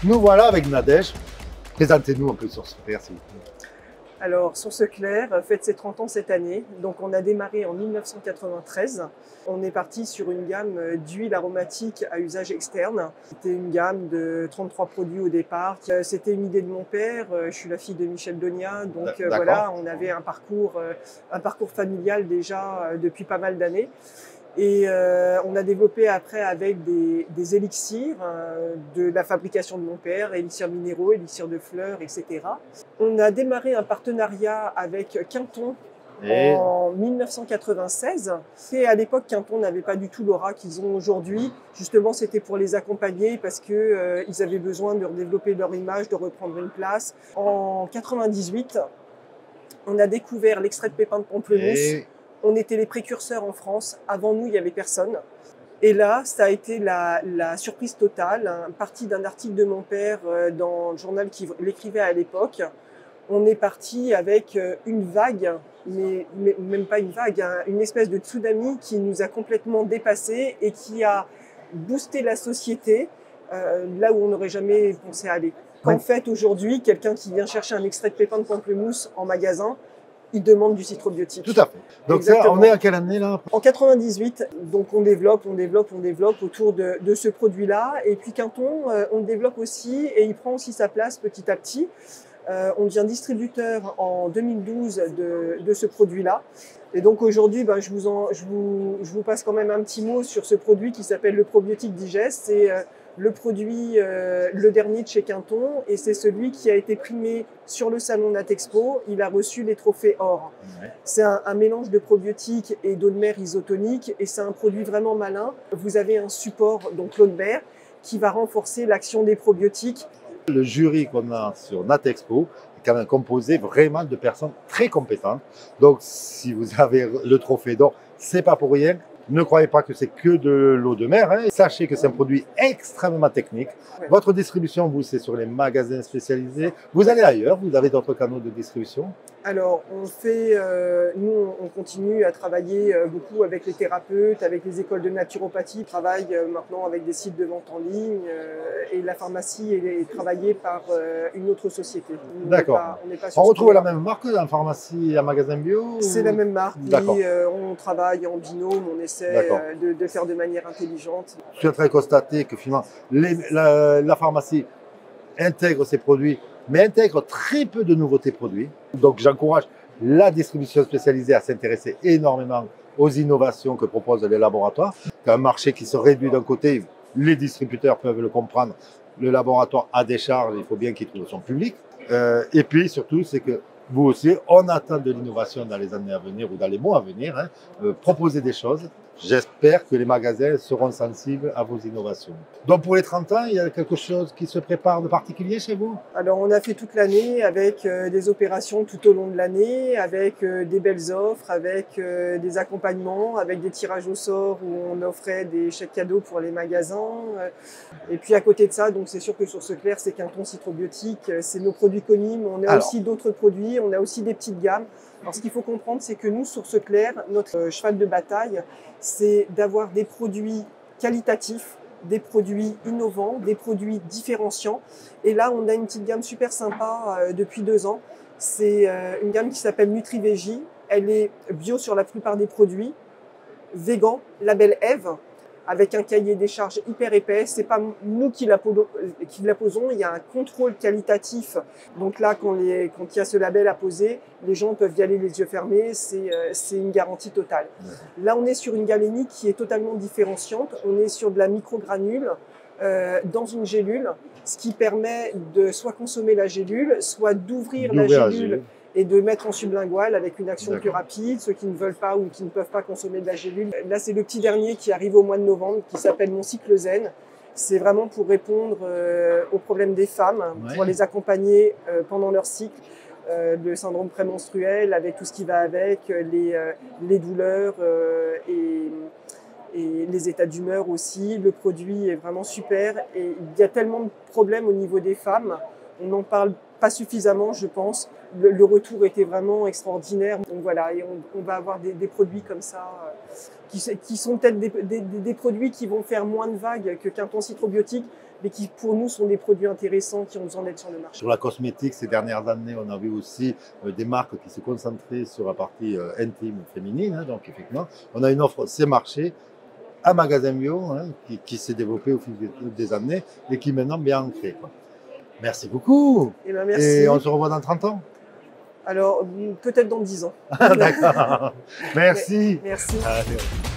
Nous voilà avec Nadège. Présentez-nous un peu Source Claire, s'il vous plaît. Alors, Source Claire fête ses 30 ans cette année. Donc, on a démarré en 1993. On est parti sur une gamme d'huiles aromatiques à usage externe. C'était une gamme de 33 produits au départ. C'était une idée de mon père. Je suis la fille de Michel Donia. Donc, voilà, on avait un parcours familial déjà depuis pas mal d'années. Et on a développé après avec des élixirs de la fabrication de mon père, élixirs minéraux, élixirs de fleurs, etc. On a démarré un partenariat avec Quinton en 1996. Et à l'époque, Quinton n'avait pas du tout l'aura qu'ils ont aujourd'hui. Justement, c'était pour les accompagner parce que ils avaient besoin de redévelopper leur image, de reprendre une place. En 98, on a découvert l'extrait de pépins de pamplemousse. On était les précurseurs en France. Avant nous, il n'y avait personne. Et là, ça a été la surprise totale. Parti d'un article de mon père dans le journal qu'il écrivait à l'époque. On est parti avec une vague, mais même pas une vague, une espèce de tsunami qui nous a complètement dépassés et qui a boosté la société là où on n'aurait jamais pensé aller. En fait, aujourd'hui, quelqu'un qui vient chercher un extrait de pépins de pamplemousse en magasin, il demande du citrobiotique. Tout à fait. Donc ça, on est à quelle année là? En 98, donc on développe autour de ce produit-là. Et puis Quinton, on le développe aussi et il prend aussi sa place petit à petit. On devient distributeur en 2012 de ce produit-là. Et donc aujourd'hui, je vous passe quand même un petit mot sur ce produit qui s'appelle le probiotique Digest. C'est le produit, le dernier de chez Quinton, et c'est celui qui a été primé sur le salon Natexpo. Il a reçu les trophées or. Ouais. C'est un mélange de probiotiques et d'eau de mer isotonique, et c'est un produit vraiment malin. Vous avez un support, donc l'eau de mer, qui va renforcer l'action des probiotiques. Le jury qu'on a sur Natexpo est quand même composé vraiment de personnes très compétentes. Donc, si vous avez le trophée d'or, c'est pas pour rien. Ne croyez pas que c'est que de l'eau de mer. Sachez que c'est un produit extrêmement technique. Ouais. Votre distribution, vous, c'est sur les magasins spécialisés. Vous allez ailleurs, vous avez d'autres canaux de distribution? Alors, nous, on continue à travailler beaucoup avec les thérapeutes, avec les écoles de naturopathie. On travaille maintenant avec des sites de vente en ligne et la pharmacie est travaillée par une autre société. D'accord. On retrouve la même marque en pharmacie et en magasin bio? C'est la même marque. Oui, on travaille en binôme, on essaie de faire de manière intelligente. Je souhaiterais constater que finalement, la pharmacie intègre ces produits, mais intègre très peu de nouveautés produits. Donc j'encourage la distribution spécialisée à s'intéresser énormément aux innovations que proposent les laboratoires. Un marché qui se réduit d'un côté, les distributeurs peuvent le comprendre, le laboratoire a des charges, il faut bien qu'il trouve son public. Et puis surtout, c'est que vous aussi, on attend de l'innovation dans les années à venir ou dans les mois à venir, proposer des choses. J'espère que les magasins seront sensibles à vos innovations. Donc pour les 30 ans, il y a quelque chose qui se prépare de particulier chez vous? Alors on a fait toute l'année avec des opérations tout au long de l'année, avec des belles offres, avec des accompagnements, avec des tirages au sort où on offrait des chèques cadeaux pour les magasins. Et puis à côté de ça, donc c'est sûr que Source Claire, c'est Quinton Citrobiotique, c'est nos produits connus, mais on a aussi d'autres produits, on a aussi des petites gammes. Alors ce qu'il faut comprendre, c'est que nous, Source Claire, notre cheval de bataille, c'est d'avoir des produits qualitatifs, des produits innovants, des produits différenciants. Et là, on a une petite gamme super sympa depuis 2 ans. C'est une gamme qui s'appelle NutriVégie. Elle est bio sur la plupart des produits, vegan, label Eve, avec un cahier des charges hyper épais. C'est pas nous qui la posons, il y a un contrôle qualitatif. Donc là, quand il y a ce label à poser, les gens peuvent y aller les yeux fermés, c'est une garantie totale. Là, on est sur une galénique qui est totalement différenciante. On est sur de la microgranule dans une gélule, ce qui permet de soit consommer la gélule, soit d'ouvrir la gélule et de mettre en sublingual avec une action plus rapide, ceux qui ne veulent pas ou qui ne peuvent pas consommer de la gélule. Là, c'est le petit dernier qui arrive au mois de novembre, qui s'appelle Mon Cycle Zen. C'est vraiment pour répondre aux problèmes des femmes, pour les accompagner pendant leur cycle, le syndrome prémenstruel, avec tout ce qui va avec, les douleurs et les états d'humeur aussi. Le produit est vraiment super et il y a tellement de problèmes au niveau des femmes, on n'en parle pas suffisamment, je pense. Le retour était vraiment extraordinaire. Donc voilà, et on va avoir des produits comme ça qui sont peut-être des produits qui vont faire moins de vagues que Quinton Citrobiotique, mais qui pour nous sont des produits intéressants qui ont besoin d'être sur le marché. Sur la cosmétique, ces dernières années, on a vu aussi des marques qui se concentraient sur la partie intime féminine. Hein, donc effectivement, on a une offre c'est marché à Magasin Bio hein, qui s'est développée au fil des années et qui est maintenant bien ancrée. Quoi. Merci beaucoup. Eh ben, merci. Et on se revoit dans 30 ans. Alors, peut-être dans 10 ans. D'accord. Merci. Merci. Allez.